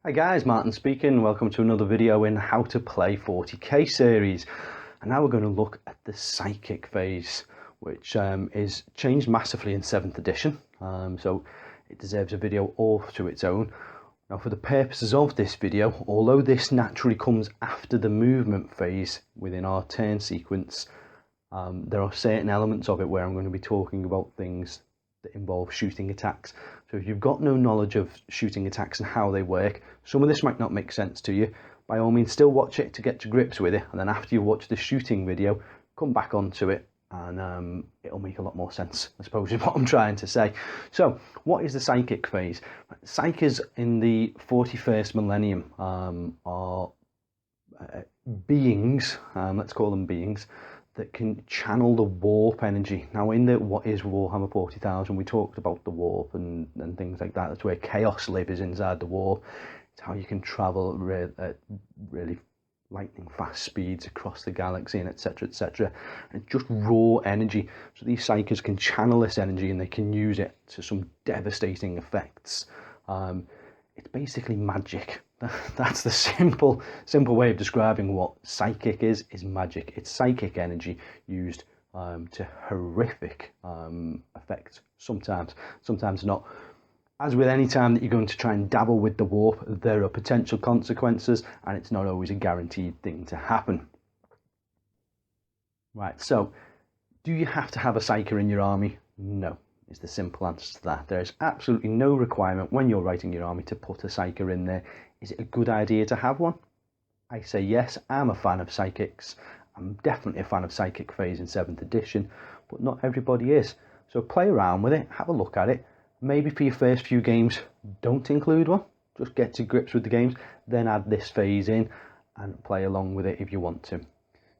Hi guys, Martin speaking. Welcome to another video in How to Play 40k series. And now we're going to look at the Psychic phase, which is changed massively in 7th edition. So it deserves a video all to its own. Now for the purposes of this video, although this naturally comes after the movement phase within our turn sequence, there are certain elements of it where I'm going to be talking about things that involve shooting attacks. So if you've got no knowledge of shooting attacks and how they work, some of this might not make sense to you. By all means, still watch it to get to grips with it, and then after you watch the shooting video, come back onto it and it'll make a lot more sense, I suppose, is what I'm trying to say. So what is the Psychic phase? Psychers in the 41st millennium are beings, let's call them beings, that can channel the warp energy. Now in the what is Warhammer 40,000, we talked about the warp and things like that. That's where chaos lives, inside the warp. It's how you can travel at really lightning fast speeds across the galaxy and etc, etc. And it's just raw energy. So these psychers can channel this energy and they can use it to some devastating effects. It's basically magic. That's the simple way of describing what psychic is magic. It's psychic energy used to horrific effects, sometimes not. As with any time that you're going to try and dabble with the warp, there are potential consequences, and it's not always a guaranteed thing to happen. Right, so do you have to have a psyker in your army? No, is the simple answer to that. There is absolutely no requirement when you're writing your army to put a psyker in there. Is it a good idea to have one? I say yes. I'm a fan of psychics. I'm definitely a fan of Psychic phase in 7th edition, but not everybody is. So play around with it, have a look at it. Maybe for your first few games, don't include one. Just get to grips with the games, then add this phase in and play along with it if you want to.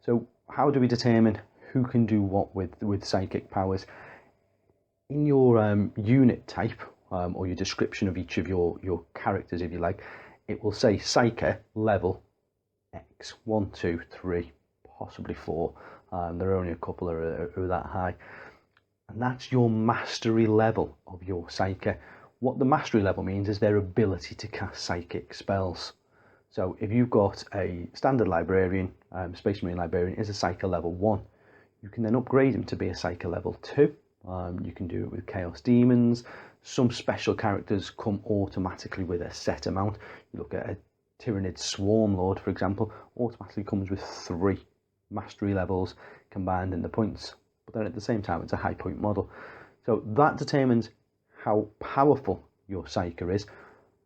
So how do we determine who can do what with psychic powers? In your unit type, or your description of each of your characters, if you like, it will say Psyker level X, 1, 2, 3, possibly 4. There are only a couple are that high. And that's your mastery level of your Psyker. What the mastery level means is their ability to cast psychic spells. So if you've got a standard librarian, Space Marine librarian is a Psyker level 1. You can then upgrade him to be a Psyker level 2. You can do it with Chaos Demons. Some special characters come automatically with a set amount. You look at a Tyrannid Swarm Lord, for example, automatically comes with 3 mastery levels combined in the points. But then at the same time, it's a high point model. So that determines how powerful your Psyker is.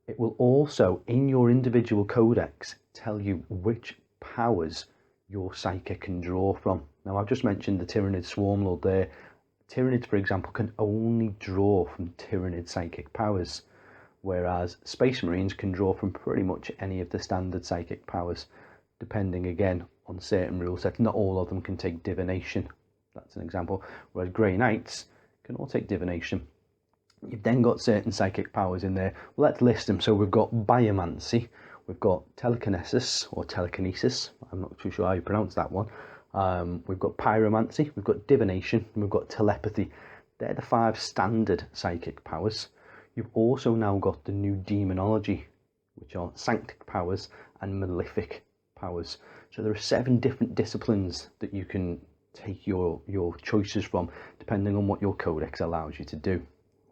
It will also, in your individual codex, tell you which powers your Psyker can draw from. Now, I've just mentioned the Tyrannid Swarm Lord there. Tyrannids, for example, can only draw from Tyrannid psychic powers, whereas Space Marines can draw from pretty much any of the standard psychic powers, depending again on certain rule sets. Not all of them can take divination, that's an example, whereas Grey Knights can all take divination. You've then got certain psychic powers in there. Well, let's list them. So we've got biomancy, we've got telekinesis or telekinesis, I'm not too sure how you pronounce that one. We've got pyromancy, we've got divination, and we've got telepathy. They're the 5 standard psychic powers. You've also now got the new demonology, which are sanctic powers and malefic powers. So there are 7 different disciplines that you can take your choices from, depending on what your codex allows you to do.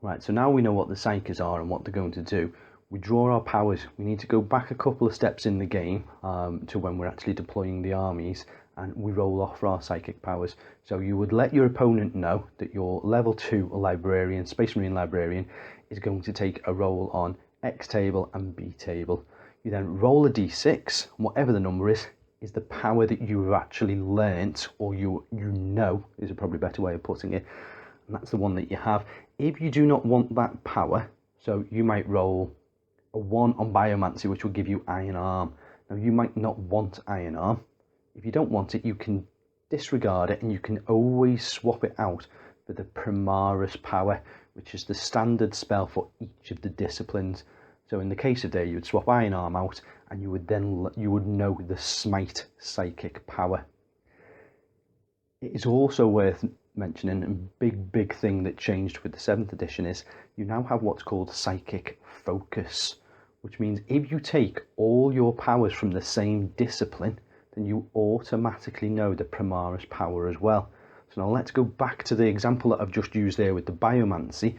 Right, so now we know what the psychers are and what they're going to do. We draw our powers. We need to go back a couple of steps in the game to when we're actually deploying the armies, and we roll off for our psychic powers. So you would let your opponent know that your level 2 librarian, Space Marine librarian, is going to take a roll on X table and B table. You then roll a d6, whatever the number is the power that you've actually learnt, or you know is a probably better way of putting it, and that's the one that you have. If you do not want that power, so you might roll a 1 on biomancy, which will give you Iron Arm. Now you might not want Iron Arm. If you don't want it, you can disregard it and you can always swap it out for the Primaris power, which is the standard spell for each of the disciplines. So in the case of there, you would swap Iron Arm out and you would know the Smite psychic power. It is also worth mentioning, a big thing that changed with the 7th edition is you now have what's called psychic focus, which means if you take all your powers from the same discipline, then you automatically know the Primaris power as well. So now let's go back to the example that I've just used there with the Biomancy.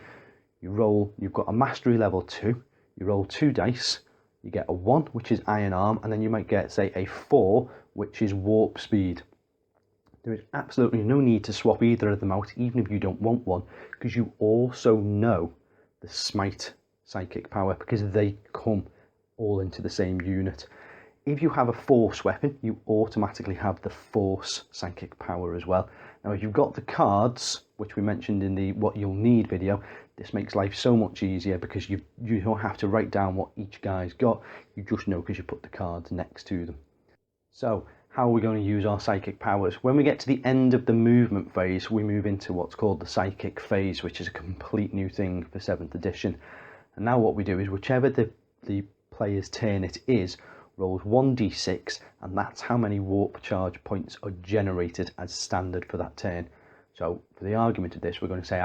You've got a Mastery level 2, you roll 2 dice, you get a 1, which is Iron Arm, and then you might get, say, a 4, which is Warp Speed. There is absolutely no need to swap either of them out, even if you don't want one, because you also know the Smite psychic power, because they come all into the same unit. If you have a Force weapon, you automatically have the Force psychic power as well. Now, if you've got the cards, which we mentioned in the What You'll Need video, this makes life so much easier because you don't have to write down what each guy's got. You just know because you put the cards next to them. So, how are we going to use our psychic powers? When we get to the end of the movement phase, we move into what's called the psychic phase, which is a complete new thing for 7th edition. And now what we do is, whichever the player's turn it is, rolls 1d6, and that's how many warp charge points are generated as standard for that turn. So for the argument of this, we're going to say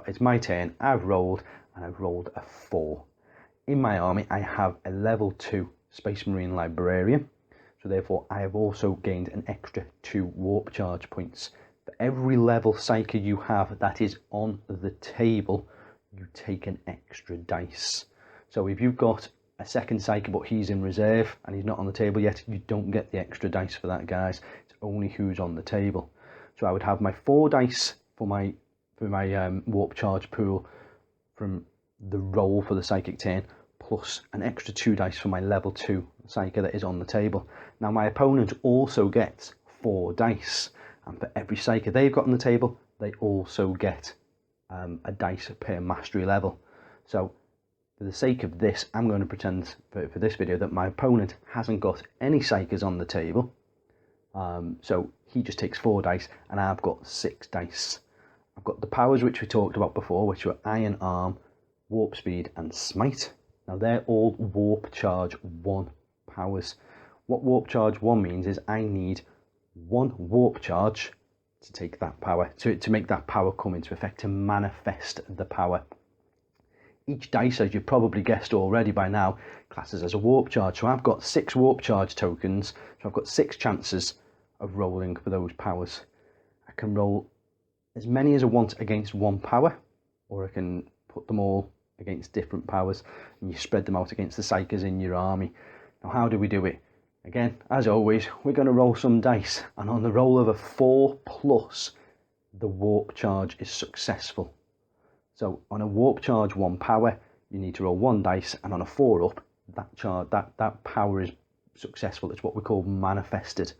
it's my turn, I've rolled a 4. In my army, I have a level 2 Space Marine Librarian, so therefore I have also gained an extra 2 warp charge points. For every level psyker you have that is on the table, you take an extra dice. So if you've got a second psyker but he's in reserve and he's not on the table yet, you don't get the extra dice for that, guys. It's only who's on the table. So I would have my 4 dice for my warp charge pool from the roll for the psychic turn, plus an extra 2 dice for my level 2 psyker that is on the table. Now my opponent also gets 4 dice, and for every psyker they've got on the table, they also get a dice per mastery level. So for the sake of this, I'm going to pretend for this video that my opponent hasn't got any psykers on the table. So he just takes 4 dice, and I've got 6 dice. I've got the powers which we talked about before, which were Iron Arm, Warp Speed, and Smite. Now they're all Warp Charge 1 powers. What Warp Charge 1 means is I need 1 Warp Charge to take that power, to make that power come into effect, to manifest the power. Each dice, as you've probably guessed already by now, classes as a Warp Charge. So I've got 6 Warp Charge tokens, so I've got 6 chances of rolling for those powers. I can roll as many as I want against one power, or I can put them all against different powers, and you spread them out against the psykers in your army. Now how do we do it? Again, as always, we're going to roll some dice, and on the roll of a 4 plus, the Warp Charge is successful. So on a Warp Charge 1 power, you need to roll 1 dice, and on a 4 up, that power is successful. It's what we call manifested.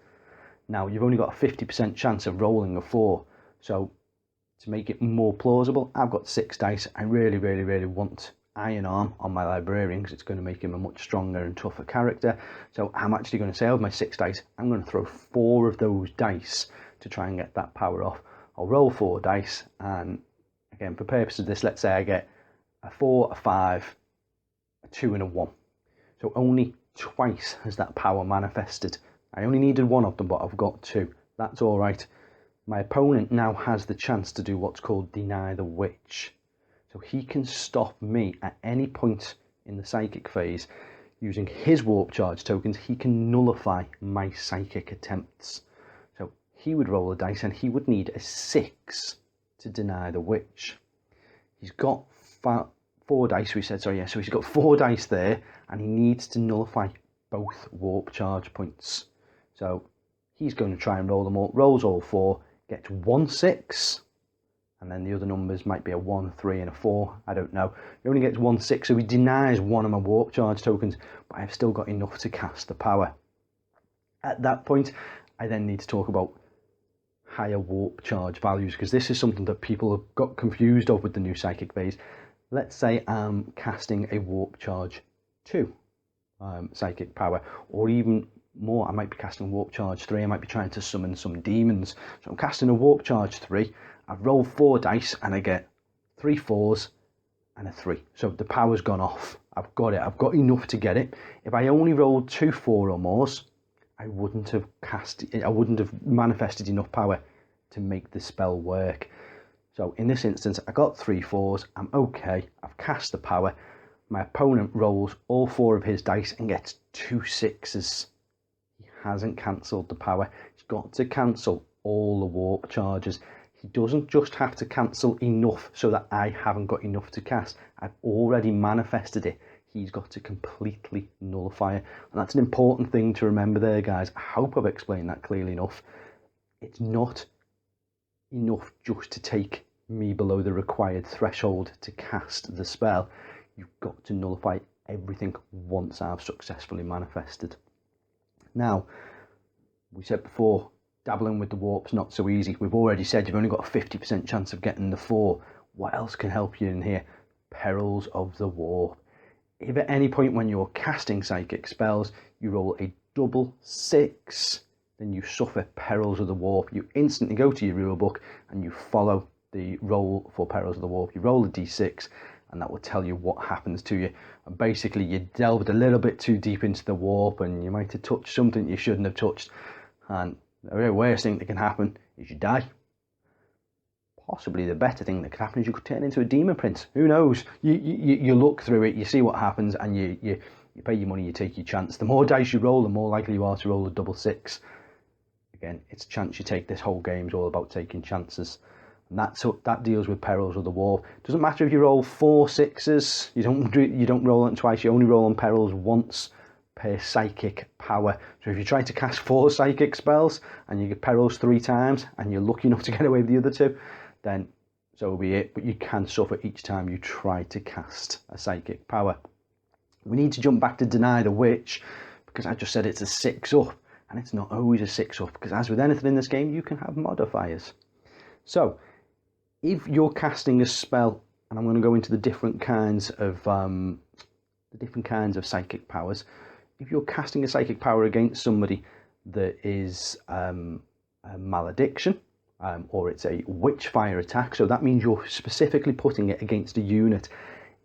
Now, you've only got a 50% chance of rolling a 4, so to make it more plausible, I've got 6 dice. I really, really, really want Iron Arm on my Librarian because it's going to make him a much stronger and tougher character. So I'm actually going to say, of my 6 dice, I'm going to throw 4 of those dice to try and get that power off. I'll roll 4 dice, and again, for purposes of this, let's say I get a 4, a 5, a 2, and a 1. So only twice has that power manifested. I only needed 1 of them, but I've got 2. That's all right. My opponent now has the chance to do what's called Deny the Witch. So he can stop me at any point in the psychic phase. Using his Warp Charge tokens, he can nullify my psychic attempts. So he would roll a dice, and he would need a 6 to deny the witch. He's got 4 dice, we said, so yeah, so he's got 4 dice there, and he needs to nullify both Warp Charge points. So he's going to try and roll them all, rolls all 4, gets 1 6, and then the other numbers might be a 1, 3, and a 4, I don't know. He only gets 1 6, so he denies 1 of my Warp Charge tokens, but I've still got enough to cast the power. At that point, I then need to talk about higher Warp Charge values, because this is something that people have got confused of with the new psychic phase. Let's say I'm casting a Warp Charge 2 psychic power, or even more, I might be casting Warp Charge 3, I might be trying to summon some demons. So I'm casting a Warp Charge 3, I've rolled 4 dice, and I get 3 4s and a 3. So the power's gone off. I've got it, I've got enough to get it. If I only rolled 2 4 or mores, I wouldn't have manifested enough power to make the spell work. So in this instance, I got 3 4s, I'm okay, I've cast the power. My opponent rolls all 4 of his dice and gets 2 6s. He hasn't cancelled the power. He's got to cancel all the warp charges. He doesn't just have to cancel enough so that I haven't got enough to cast. I've already manifested it. He's got to completely nullify it. And that's an important thing to remember there, guys. I hope I've explained that clearly enough. It's not enough just to take me below the required threshold to cast the spell. You've got to nullify everything once I've successfully manifested. Now, we said before, dabbling with the warp's not so easy. We've already said you've only got a 50% chance of getting the 4. What else can help you in here? Perils of the warp. If at any point when you're casting psychic spells, you roll a double 6, then you suffer Perils of the Warp. You instantly go to your rulebook and you follow the roll for Perils of the Warp. You roll a d6 and that will tell you what happens to you. And basically you delved a little bit too deep into the warp and you might have touched something you shouldn't have touched. And the very worst thing that can happen is you die. Possibly the better thing that could happen is you could turn into a demon prince. Who knows? You look through it, you see what happens, and you pay your money, you take your chance. The more dice you roll, the more likely you are to roll a double 6. Again, it's a chance you take. This whole game's all about taking chances. And that deals with Perils of the Warp. Doesn't matter if you roll 4 6s, you don't roll it twice, you only roll on Perils once per psychic power. So if you try to cast 4 psychic spells and you get Perils 3 times and you're lucky enough to get away with the other 2, then so be it, but you can suffer each time you try to cast a psychic power. We need to jump back to Deny the Witch, because I just said it's a 6 up, and it's not always a 6 up, because as with anything in this game, you can have modifiers. So, if you're casting a spell, and I'm going to go into the different kinds of psychic powers, if you're casting a psychic power against somebody that is a malediction, or it's a witchfire attack, so that means you're specifically putting it against a unit.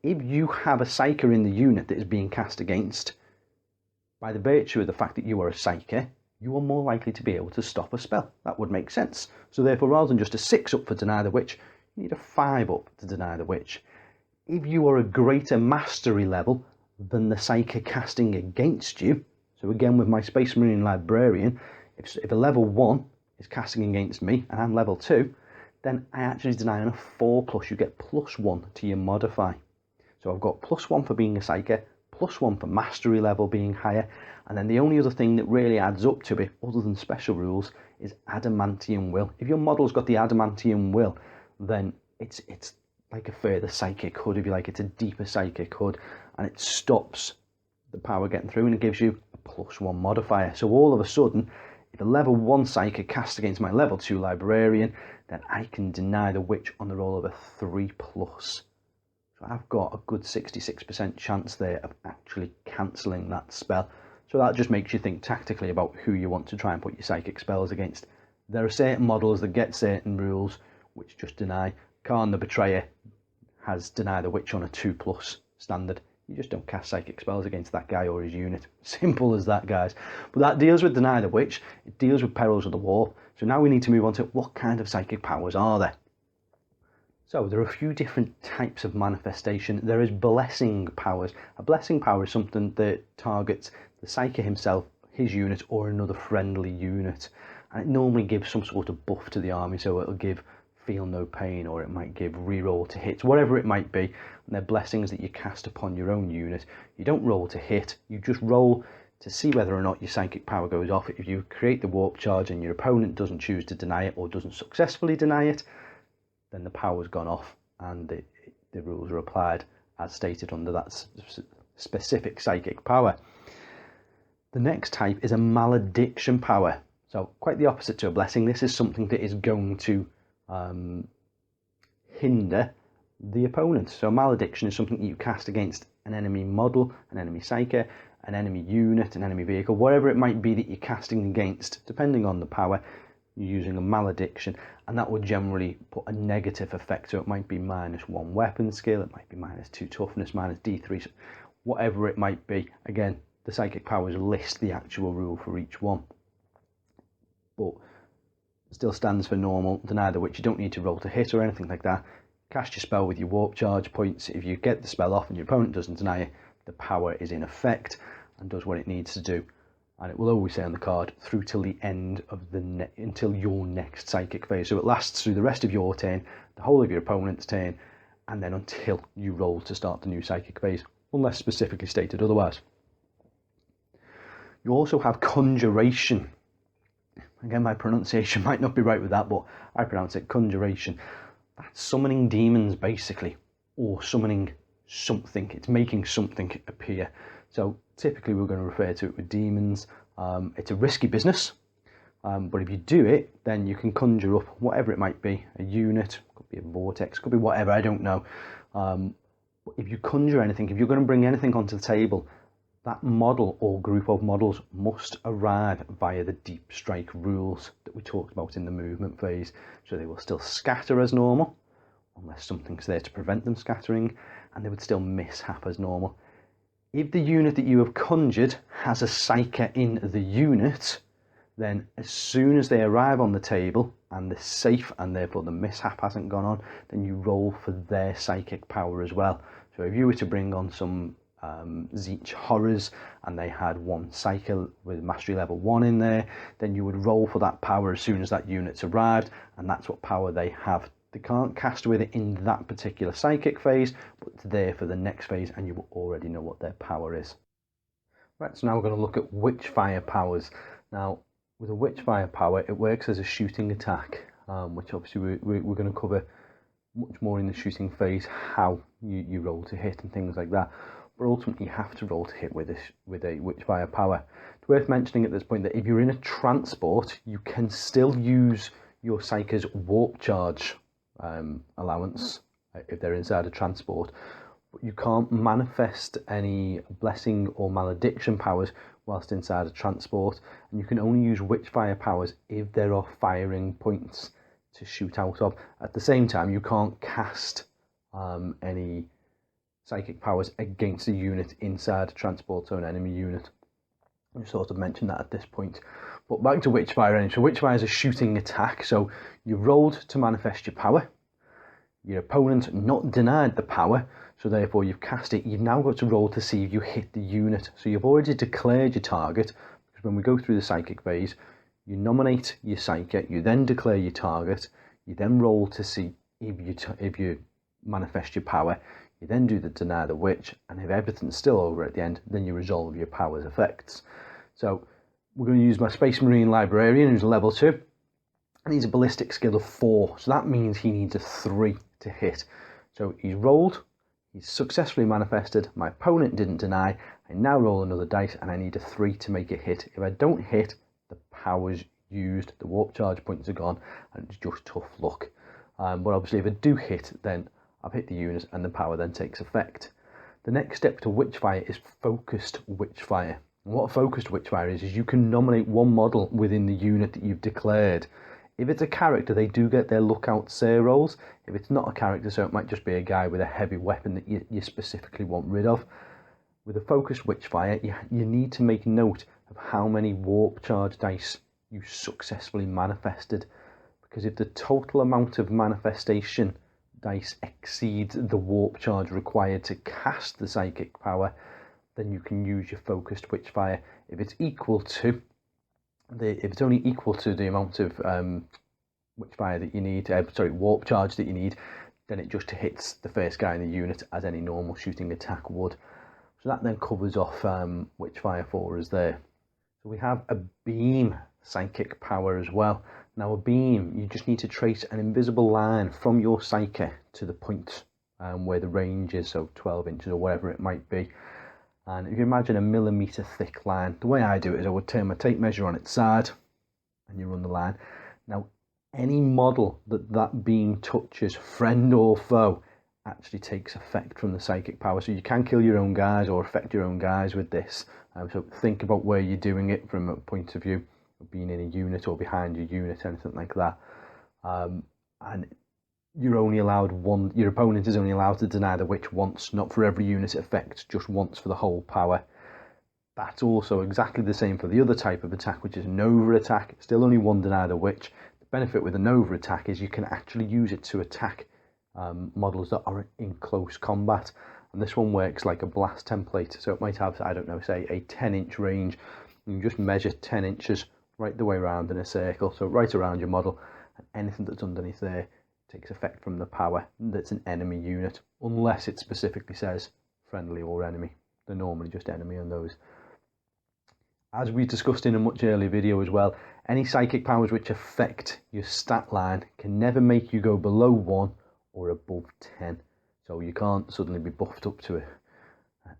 If you have a psyker in the unit that is being cast against, by the virtue of the fact that you are a psyker, you are more likely to be able to stop a spell. That would make sense. So therefore, rather than just a 6 up for Deny the Witch, you need a 5 up to Deny the Witch. If you are a greater mastery level than the psyker casting against you, so again with my Space Marine Librarian, if a level 1 is casting against me and I'm level 2, then I actually deny on a 4+, you get +1 to your modify. So I've got +1 for being a psyker, +1 for mastery level being higher, and then the only other thing that really adds up to it, other than special rules, is Adamantium Will. If your model's got the Adamantium Will, then it's like a further psychic hood, if you like. It's a deeper psychic hood, and it stops the power getting through, and it gives you a +1 modifier. So all of a sudden, if a level 1 psychic casts against my level 2 librarian, then I can deny the witch on the roll of a 3+. So I've got a good 66% chance there of actually cancelling that spell. So that just makes you think tactically about who you want to try and put your psychic spells against. There are certain models that get certain rules which just deny. Khan the Betrayer has Deny the Witch on a 2+ standard. You just don't cast psychic spells against that guy or his unit. Simple as that, guys. But that deals with Deny the Witch. It deals with Perils of the Warp. So now we need to move on to what kind of psychic powers are there? So there are a few different types of manifestation. There is blessing powers. A blessing power is something that targets the psyker himself, his unit, or another friendly unit. And it normally gives some sort of buff to the army. So it'll give Feel No Pain, or it might give reroll to hits, whatever it might be. And they're blessings that you cast upon your own unit. You don't roll to hit, you just roll to see whether or not your psychic power goes off. If you create the warp charge and your opponent doesn't choose to deny it or doesn't successfully deny it, then the power's gone off and the rules are applied as stated under that specific psychic power. The next type is a malediction power. So quite the opposite to a blessing. This is something that is going to hinder the opponent. So malediction is something you cast against an enemy model, an enemy psyker, an enemy unit, an enemy vehicle, whatever it might be that you're casting against, depending on the power. You're using a malediction, and that would generally put a negative effect. So it might be -1 weapon skill, it might be -2 toughness, -D3, whatever it might be. Again, the psychic powers list the actual rule for each one, but still stands for normal. Deny the Witch, you don't need to roll to hit or anything like that. cast your spell with your warp charge points. If you get the spell off and your opponent doesn't deny it, the power is in effect and does what it needs to do. And it will always say on the card through till the end of until your next psychic phase. So it lasts through the rest of your turn, the whole of your opponent's turn, and then until you roll to start the new psychic phase, unless specifically stated otherwise. You also have Conjuration. Again, my pronunciation might not be right with that, but I pronounce it Conjuration. That's summoning demons, basically, or summoning something. It's making something appear. So typically we're going to refer to it with demons. It's a risky business, but if you do it, then you can conjure up whatever it might be, a unit, could be a vortex, could be whatever, I don't know. But if you conjure anything, if you're going to bring anything onto the table, that model or group of models must arrive via the deep strike rules that we talked about in the movement phase. So they will still scatter as normal, unless something's there to prevent them scattering, and they would still mishap as normal. If the unit that you have conjured has a Psyker in the unit, then as soon as they arrive on the table and they're safe and therefore the mishap hasn't gone on, then you roll for their psychic power as well. So if you were to bring on some Zeech horrors and they had one Psyker with mastery level 1 in there, then you would roll for that power as soon as that unit's arrived, and that's what power they have. They can't cast with it in that particular psychic phase, but it's there for the next phase and you will already know what their power is. Right, so now we're going to look at Witchfire powers. Now, with a Witchfire power, it works as a shooting attack, which obviously we're going to cover much more in the shooting phase, how you roll to hit and things like that. But ultimately you have to roll to hit with a Witchfire power. It's worth mentioning at this point that if you're in a transport, you can still use your Psyker's warp charge allowance if they're inside a transport, but you can't manifest any blessing or malediction powers whilst inside a transport, and you can only use Witchfire powers if there are firing points to shoot out of. At the same time, you can't cast any psychic powers against a unit inside a transport, so an enemy unit. I sort of mentioned that at this point. But back to Witchfire anyway. So Witchfire is a shooting attack. So you've rolled to manifest your power. Your opponent not denied the power, so therefore you've cast it. You've now got to roll to see if you hit the unit. So you've already declared your target, because when we go through the psychic phase, you nominate your Psyker, you then declare your target, you then roll to see if you manifest your power, you then do the deny the witch, and if everything's still over at the end, then you resolve your power's effects. So we're going to use my Space Marine Librarian, who's a level 2, and he's a ballistic skill of 4, so that means he needs a 3 to hit. So he's rolled, he's successfully manifested, my opponent didn't deny, I now roll another dice and I need a 3 to make a hit. If I don't hit, the power's used, the warp charge points are gone, and it's just tough luck. But obviously if I do hit, then I've hit the unit and the power then takes effect. The next step to Witchfire is Focused Witchfire. And what Focused Witchfire is you can nominate one model within the unit that you've declared. If it's a character, they do get their lookout sir rolls. If it's not a character, so it might just be a guy with a heavy weapon that you specifically want rid of. With a Focused Witchfire, you need to make note of how many warp charge dice you successfully manifested. Because if the total amount of manifestation dice exceeds the warp charge required to cast the psychic power, then you can use your Focused Witchfire. If it's only equal to the amount of Witchfire that you need, warp charge that you need, then it just hits the first guy in the unit as any normal shooting attack would. So that then covers off Witchfire for us there. So we have a beam psychic power as well. Now a beam, you just need to trace an invisible line from your Psyker to the point where the range is, so 12 inches or whatever it might be. And if you imagine a millimetre thick line, the way I do it is I would turn my tape measure on its side and you run the line. Now any model that beam touches, friend or foe, actually takes effect from the psychic power. So you can kill your own guys or affect your own guys with this. So think about where you're doing it from a point of view of being in a unit or behind your unit, anything like that. And you're only allowed one, your opponent is only allowed to deny the witch once, not for every unit it affects, just once for the whole power. That's also exactly the same for the other type of attack, which is an over attack. Still only one deny the witch. The benefit with a Nova attack is you can actually use it to attack models that are in close combat. And this one works like a blast template, so it might have, I don't know, say a 10-inch range. You just measure 10 inches right the way around in a circle, so right around your model, and anything that's underneath there takes effect from the power that's an enemy unit, unless it specifically says friendly or enemy. They're normally just enemy on those. As we discussed in a much earlier video as well, any psychic powers which affect your stat line can never make you go below 1 or above 10. So you can't suddenly be buffed up to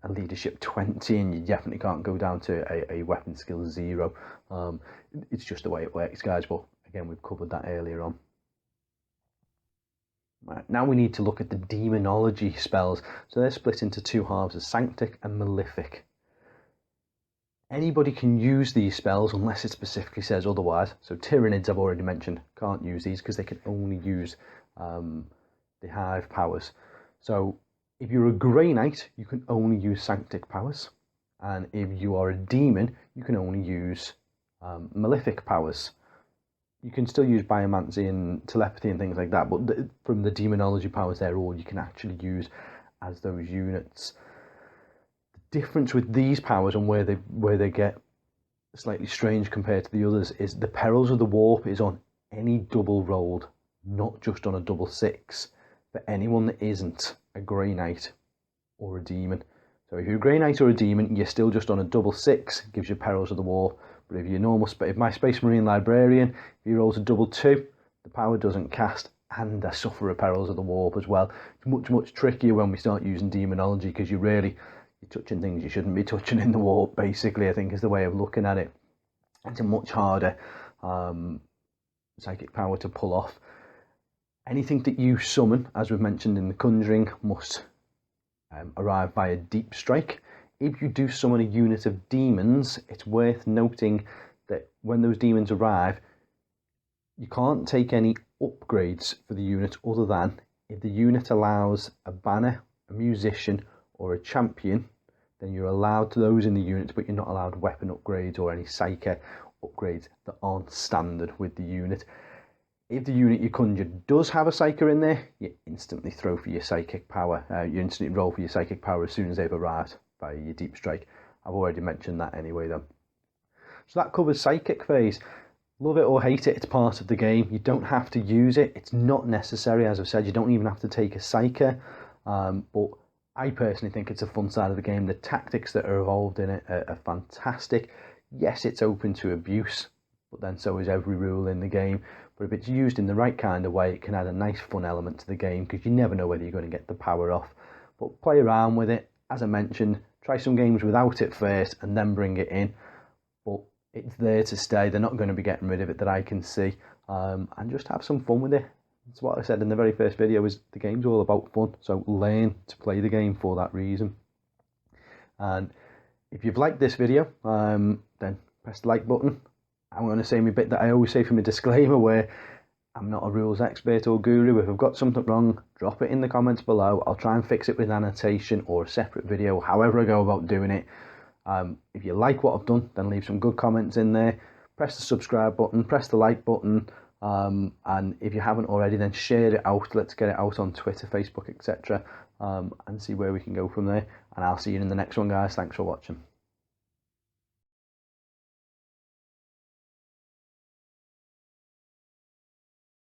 a leadership 20, and you definitely can't go down to a weapon skill 0. It's just the way it works, guys, but again, we've covered that earlier on. Right, now we need to look at the demonology spells. So they're split into two halves, as sanctic and malefic. Anybody can use these spells unless it specifically says otherwise. So Tyranids, I've already mentioned, can't use these because they can only use the hive powers. So if you're a Grey Knight, you can only use sanctic powers. And if you are a demon, you can only use malefic powers. You can still use biomancy and telepathy and things like that, but from the demonology powers, they're all you can actually use as those units. Difference with these powers and where they get slightly strange compared to the others is the perils of the warp is on any double rolled, not just on a double 6, for anyone that isn't a Grey Knight or a demon. So if you're a Grey Knight or a demon, you're still just on a double 6, gives you perils of the warp. But if you're normal, if my Space Marine Librarian, if he rolls a double 2, the power doesn't cast, and I suffer a perils of the warp as well. It's much trickier when we start using demonology, because you're touching things you shouldn't be touching in the warp, basically, I think is the way of looking at it. It's a much harder psychic power to pull off. Anything that you summon, as we've mentioned in the Conjuring, must arrive via deep strike. If you do summon a unit of demons, it's worth noting that when those demons arrive, you can't take any upgrades for the unit other than if the unit allows a banner, a musician, or a champion, then you're allowed those in the unit, but you're not allowed weapon upgrades or any psyche upgrades that aren't standard with the unit. If the unit you conjure does have a psyche in there, you instantly throw for your psychic power. You instantly roll for your psychic power as soon as they've arrived by your deep strike. I've already mentioned that anyway though. So that covers psychic phase. Love it or hate it, it's part of the game. You don't have to use it. It's not necessary, as I've said. You don't even have to take a psyche. But I personally think it's a fun side of the game. The tactics that are involved in it are fantastic. Yes, it's open to abuse, but then so is every rule in the game. But if it's used in the right kind of way, it can add a nice fun element to the game, because you never know whether you're going to get the power off. But play around with it. As I mentioned, try some games without it first and then bring it in. But it's there to stay. They're not going to be getting rid of it that I can see. And just have some fun with it. That's what I said in the very first video, is the game's all about fun. So learn to play the game for that reason. And if you've liked this video, then press the like button. I'm going to say my bit that I always say for my disclaimer, where I'm not a rules expert or guru. If I've got something wrong, drop it in the comments below. I'll try and fix it with annotation or a separate video, however I go about doing it. If you like what I've done, then leave some good comments in there. Press the subscribe button, press the like button. And if you haven't already, then share it out. Let's get it out on Twitter, Facebook, etc. And see where we can go from there. And I'll see you in the next one, guys. Thanks for watching.